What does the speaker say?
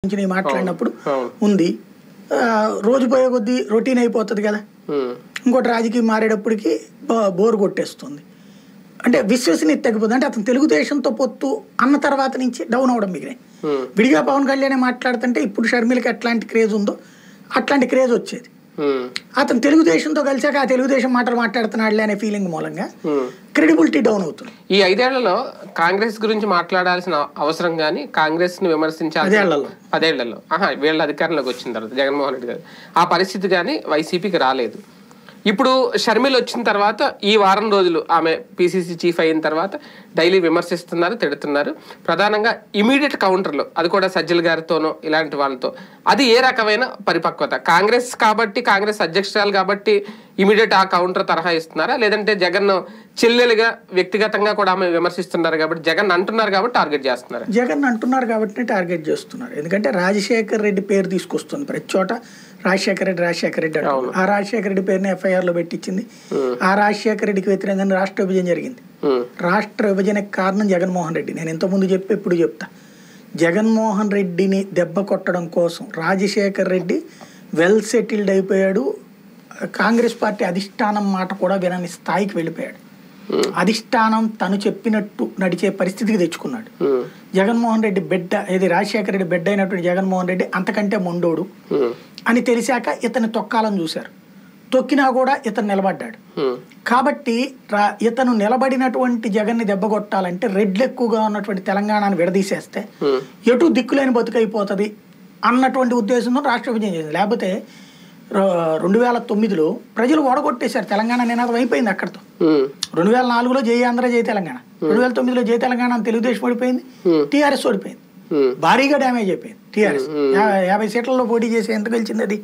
గురించి మాట్లాడినప్పుడు ఉంది. రోజు పోయే కొద్దీ రొటీన్ అయిపోతుంది కదా. ఇంకోటి రాజకీయం మారేటప్పటికి బోర్ కొట్టేస్తుంది. అంటే విశ్వసనీయత తగ్గిపోతుంది. అంటే అతను తెలుగుదేశంతో పొత్తు అన్న తర్వాత నుంచి డౌన్ అవడం మిగిలినాయి. విడిగా పవన్ కళ్యాణ్ మాట్లాడుతుంటే ఇప్పుడు షర్మిలకి ఎట్లాంటి క్రేజ్ ఉందో అట్లాంటి క్రేజ్ వచ్చేది. అతను తెలుగుదేశంతో కలిసాక ఆ తెలుగుదేశం మాటలు మాట్లాడుతున్నాడులే అనే ఫీలింగ్ మూలంగా క్రెడిబిలిటీ డౌన్ అవుతుంది. ఈ 5 ఏళ్లలో కాంగ్రెస్ గురించి మాట్లాడాల్సిన అవసరం కానీ కాంగ్రెస్ ని విమర్శించాలి 10 ఏళ్లలో వీళ్ళ అధికారంలోకి వచ్చిన తర్వాత జగన్మోహన్ రెడ్డి గారు ఆ పరిస్థితి కానీ వైసీపీకి రాలేదు. ఇప్పుడు షర్మిల వచ్చిన తర్వాత ఈ వారం రోజులు ఆమె పిసిసి చీఫ్ అయిన తర్వాత డైలీ విమర్శిస్తున్నారు, తిడుతున్నారు. ప్రధానంగా ఇమీడియట్ కౌంటర్లు, అది కూడా సజ్జల గారితోనో ఇలాంటి వాళ్ళతో, అది ఏ రకమైన పరిపక్వత? కాంగ్రెస్ కాబట్టి, కాంగ్రెస్ అధ్యక్షురాలు కాబట్టి ఇమీడియట్ ఆ కౌంటర్ తరహా ఇస్తున్నారా, లేదంటే జగన్ చెల్లెలుగా వ్యక్తిగతంగా కూడా ఆమె విమర్శిస్తున్నారు కాబట్టి జగన్ అంటున్నారు కాబట్టి టార్గెట్ చేస్తున్నారు? జగన్ అంటున్నారు కాబట్టి టార్గెట్ చేస్తున్నారు. ఎందుకంటే రాజశేఖర్ రెడ్డి పేరు తీసుకొస్తుంది ప్రతి చోట. రాజశేఖర రెడ్డి అంటారు. ఆ రాజశేఖర రెడ్డి పేరుని ఎఫ్ఐఆర్ లో పెట్టించింది. ఆ రాజశేఖర రెడ్డికి వ్యతిరేకంగా రాష్ట్ర విభజన జరిగింది. రాష్ట్ర విభజనకు కారణం జగన్మోహన్ రెడ్డి. నేను ఇంతకుముందు చెప్పి ఇప్పుడు చెప్తా. జగన్మోహన్ రెడ్డిని దెబ్బ కొట్టడం కోసం రాజశేఖర్ రెడ్డి వెల్ సెటిల్డ్ అయిపోయాడు. కాంగ్రెస్ పార్టీ అధిష్టానం మాట కూడా వినని స్థాయికి వెళ్ళిపోయాడు. అధిష్టానం తను చెప్పినట్టు నడిచే పరిస్థితికి తెచ్చుకున్నాడు. జగన్మోహన్ రెడ్డి బిడ్డ, ఏది రాజశేఖర రెడ్డి బిడ్డ అయినటువంటి జగన్మోహన్ రెడ్డి అంతకంటే మొండోడు అని తెలిసాక ఇతన్ని తొక్కాలని చూశారు. తొక్కినా కూడా ఇతను నిలబడ్డాడు. కాబట్టి ఇతను నిలబడినటువంటి జగన్ని దెబ్బ కొట్టాలంటే రెడ్లు ఎక్కువగా ఉన్నటువంటి తెలంగాణను విడదీసేస్తే ఎటు దిక్కులేని బతుకైపోతుంది అన్నటువంటి ఉద్దేశంతో రాష్ట్ర విభజన చేసింది. లేకపోతే 2009లో ప్రజలు ఓడగొట్టేశారు. తెలంగాణ నినాదం అయిపోయింది అక్కడతో. 2004లో జై ఆంధ్ర జై తెలంగాణ, 2009లో జై తెలంగాణ అని తెలుగుదేశం ఓడిపోయింది, టీఆర్ఎస్ ఓడిపోయింది. భారీగా డ్యామేజ్ అయిపోయింది టీఆర్ఎస్. 50 సీట్లలో పోటీ చేసి ఎంత గెలిచింది అది?